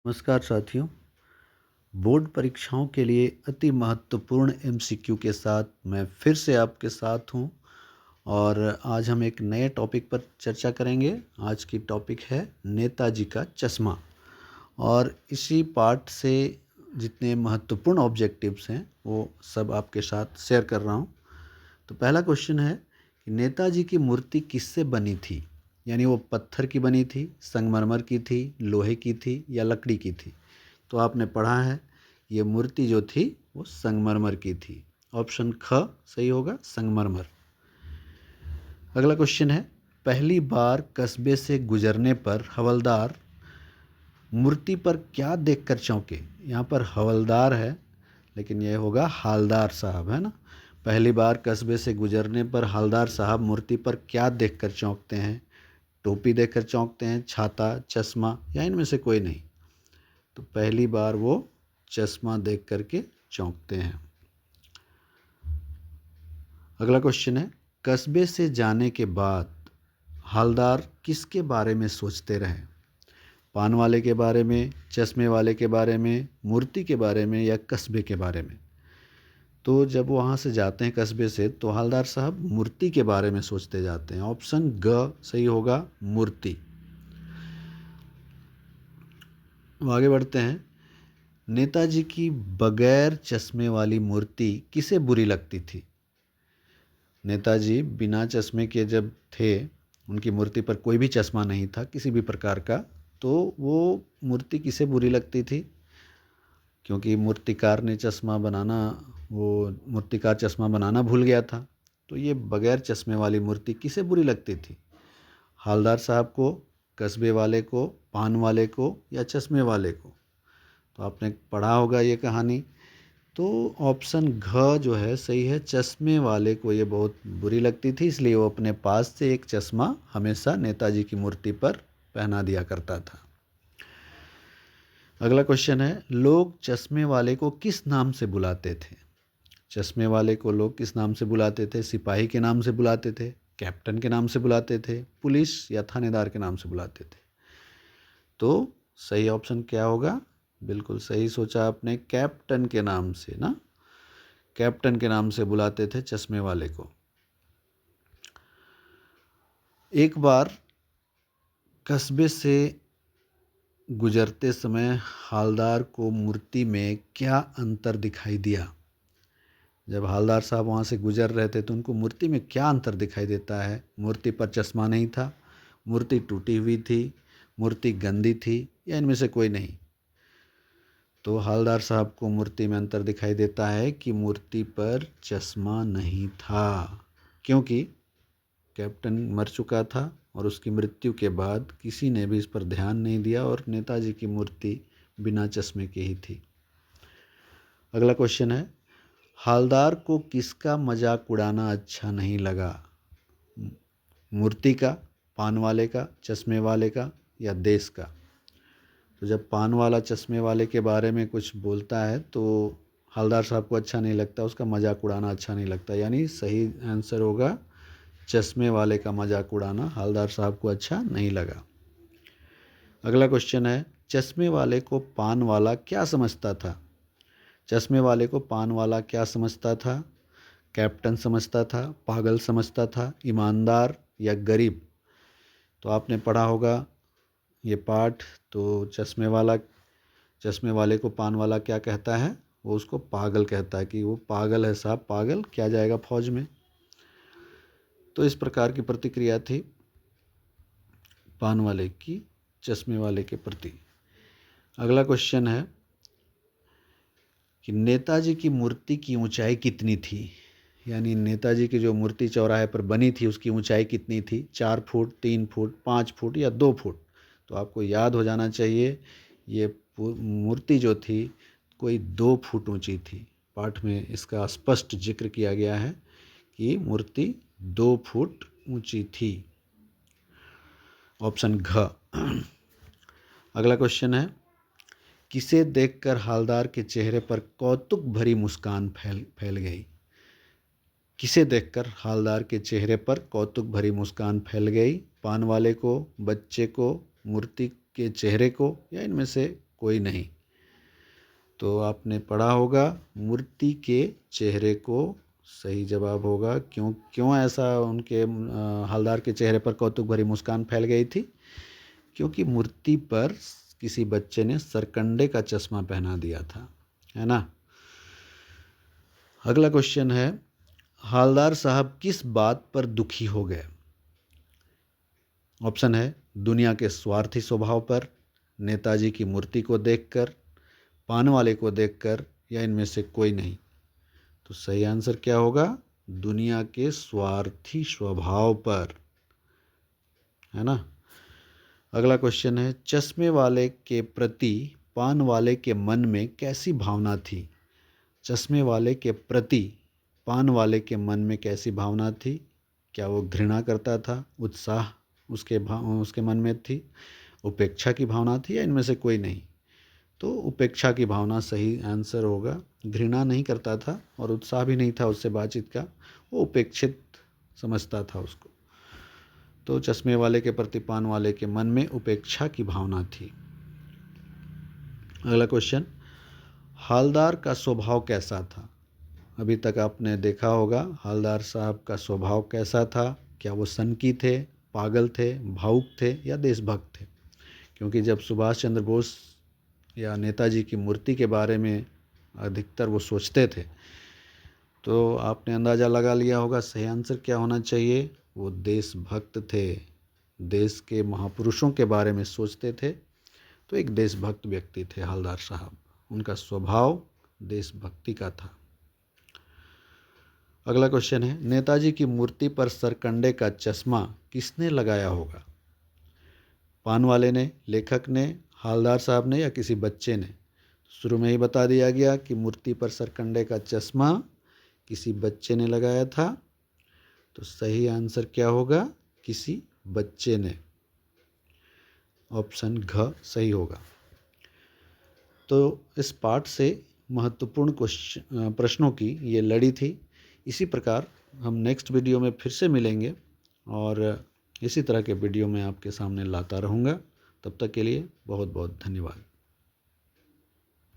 नमस्कार साथियों। बोर्ड परीक्षाओं के लिए अति महत्वपूर्ण एमसीक्यू के साथ मैं फिर से आपके साथ हूं और आज हम एक नए टॉपिक पर चर्चा करेंगे। आज की टॉपिक है नेताजी का चश्मा और इसी पार्ट से जितने महत्वपूर्ण ऑब्जेक्टिव्स हैं वो सब आपके साथ शेयर कर रहा हूं। तो पहला क्वेश्चन है कि नेताजी की मूर्ति किससे बनी थी? यानी वो पत्थर की बनी थी, संगमरमर की थी, लोहे की थी या लकड़ी की थी? तो आपने पढ़ा है ये मूर्ति जो थी वो संगमरमर की थी। ऑप्शन ख सही होगा, संगमरमर। अगला क्वेश्चन है, पहली बार कस्बे से गुजरने पर हवलदार मूर्ति पर क्या देखकर चौंके? यहाँ पर हवलदार है लेकिन यह होगा हालदार साहब, है ना। पहली बार कस्बे से गुजरने पर हालदार साहब मूर्ति पर क्या देखकर चौंकते हैं? टोपी देखकर चौंकते हैं, छाता, चश्मा या इनमें से कोई नहीं? तो पहली बार वो चश्मा देख करके चौंकते हैं। अगला क्वेश्चन है, कस्बे से जाने के बाद हालदार किसके बारे में सोचते रहे? पान वाले के बारे में, चश्मे वाले के बारे में, मूर्ति के बारे में या कस्बे के बारे में? तो जब वहाँ से जाते हैं कस्बे से तो हालदार साहब मूर्ति के बारे में सोचते जाते हैं। ऑप्शन ग सही होगा, मूर्ति। आगे बढ़ते हैं, नेताजी की बगैर चश्मे वाली मूर्ति किसे बुरी लगती थी? नेताजी बिना चश्मे के जब थे, उनकी मूर्ति पर कोई भी चश्मा नहीं था किसी भी प्रकार का, तो वो मूर्ति किसे बुरी लगती थी? क्योंकि मूर्तिकार चश्मा बनाना भूल गया था। तो ये बगैर चश्मे वाली मूर्ति किसे बुरी लगती थी? हालदार साहब को, कस्बे वाले को, पान वाले को या चश्मे वाले को? तो आपने पढ़ा होगा ये कहानी। तो ऑप्शन घ जो है सही है, चश्मे वाले को ये बहुत बुरी लगती थी, इसलिए वो अपने पास से एक चश्मा हमेशा नेताजी की मूर्ति पर पहना दिया करता था। अगला क्वेश्चन है, लोग चश्मे वाले को किस नाम से बुलाते थे? चश्मे वाले को लोग किस नाम से बुलाते थे? सिपाही के नाम से बुलाते थे, कैप्टन के नाम से बुलाते थे, पुलिस या थानेदार के नाम से बुलाते थे? तो सही ऑप्शन क्या होगा? बिल्कुल सही सोचा आपने, कैप्टन के नाम से ना, कैप्टन के नाम से बुलाते थे चश्मे वाले को। एक बार कस्बे से गुजरते समय हालदार को मूर्ति में क्या अंतर दिखाई दिया? जब हालदार साहब वहाँ से गुजर रहे थे तो उनको मूर्ति में क्या अंतर दिखाई देता है? मूर्ति पर चश्मा नहीं था, मूर्ति टूटी हुई थी, मूर्ति गंदी थी या इनमें से कोई नहीं? तो हालदार साहब को मूर्ति में अंतर दिखाई देता है कि मूर्ति पर चश्मा नहीं था, क्योंकि कैप्टन मर चुका था और उसकी मृत्यु के बाद किसी ने भी इस पर ध्यान नहीं दिया और नेताजी की मूर्ति बिना चश्मे की ही थी। अगला क्वेश्चन है, हालदार को किसका मजाक उड़ाना अच्छा नहीं लगा? मूर्ति का, पान वाले का, चश्मे वाले का या देश का? तो जब पान वाला चश्मे वाले के बारे में कुछ बोलता है तो हालदार साहब को अच्छा नहीं लगता, उसका मजाक उड़ाना अच्छा नहीं लगता, यानी सही आंसर होगा चश्मे वाले का मजाक उड़ाना हालदार साहब को अच्छा नहीं लगा। अगला क्वेश्चन है, चश्मे वाले को पान वाला क्या समझता था? चश्मे वाले को पान वाला क्या समझता था? कैप्टन समझता था, पागल समझता था, ईमानदार या गरीब? तो आपने पढ़ा होगा ये पाठ। तो चश्मे वाले को पान वाला क्या कहता है? वो उसको पागल कहता है कि वो पागल है साहब, पागल क्या जाएगा फौज में। तो इस प्रकार की प्रतिक्रिया थी पान वाले की चश्मे वाले के प्रति। अगला क्वेश्चन है कि नेताजी की मूर्ति की ऊंचाई कितनी थी? यानी नेताजी की जो मूर्ति चौराहे पर बनी थी उसकी ऊंचाई कितनी थी? 4 फुट, 3 फुट, 5 फुट या 2 फुट? तो आपको याद हो जाना चाहिए ये मूर्ति जो थी कोई 2 फुट ऊंची थी। पाठ में इसका स्पष्ट जिक्र किया गया है कि मूर्ति 2 फुट ऊंची थी। ऑप्शन घ। अगला क्वेश्चन है, किसे देखकर हालदार के चेहरे पर कौतुक भरी मुस्कान फैल गई? किसे देखकर हालदार के चेहरे पर कौतुक भरी मुस्कान फैल गई? पान वाले को, बच्चे को, मूर्ति के चेहरे को या इनमें से कोई नहीं। तो आपने पढ़ा होगा मूर्ति के चेहरे को सही जवाब होगा। क्यों ऐसा उनके हवलदार के चेहरे पर कौतुक भरी मुस्कान फैल गई थी? क्योंकि मूर्ति पर किसी बच्चे ने सरकंडे का चश्मा पहना दिया था, है ना। अगला क्वेश्चन है, हवलदार साहब किस बात पर दुखी हो गए? ऑप्शन है दुनिया के स्वार्थी स्वभाव पर, नेताजी की मूर्ति को देखकर, पान वाले को देखकर, या इनमें से कोई नहीं। तो सही आंसर क्या होगा? दुनिया के स्वार्थी स्वभाव पर, है ना। अगला क्वेश्चन है, चश्मे वाले के प्रति पान वाले के मन में कैसी भावना थी? चश्मे वाले के प्रति पान वाले के मन में कैसी भावना थी? क्या वो घृणा करता था, उत्साह उसके मन में थी, उपेक्षा की भावना थी, या इनमें से कोई नहीं? तो उपेक्षा की भावना सही आंसर होगा। घृणा नहीं करता था और उत्साह भी नहीं था उससे बातचीत का, वो उपेक्षित समझता था उसको। तो चश्मे वाले के प्रति पान वाले के मन में उपेक्षा की भावना थी। अगला क्वेश्चन, हवलदार का स्वभाव कैसा था? अभी तक आपने देखा होगा हवलदार साहब का स्वभाव कैसा था। क्या वो सनकी थे, पागल थे, भावुक थे, या देशभक्त थे? क्योंकि जब सुभाष चंद्र बोस या नेताजी की मूर्ति के बारे में अधिकतर वो सोचते थे, तो आपने अंदाज़ा लगा लिया होगा सही आंसर क्या होना चाहिए। वो देशभक्त थे, देश के महापुरुषों के बारे में सोचते थे। तो एक देशभक्त व्यक्ति थे हवलदार साहब, उनका स्वभाव देशभक्ति का था। अगला क्वेश्चन है, नेताजी की मूर्ति पर सरकंडे का चश्मा किसने लगाया होगा? पान वाले ने, लेखक ने, हवलदार साहब ने, या किसी बच्चे ने? शुरू में ही बता दिया गया कि मूर्ति पर सरकंडे का चश्मा किसी बच्चे ने लगाया था। तो सही आंसर क्या होगा? किसी बच्चे ने। ऑप्शन घ सही होगा। तो इस पाठ से महत्वपूर्ण प्रश्नों की ये लड़ी थी। इसी प्रकार हम नेक्स्ट वीडियो में फिर से मिलेंगे और इसी तरह के वीडियो मैं आपके सामने लाता रहूँगा। तब तक के लिए बहुत बहुत धन्यवाद।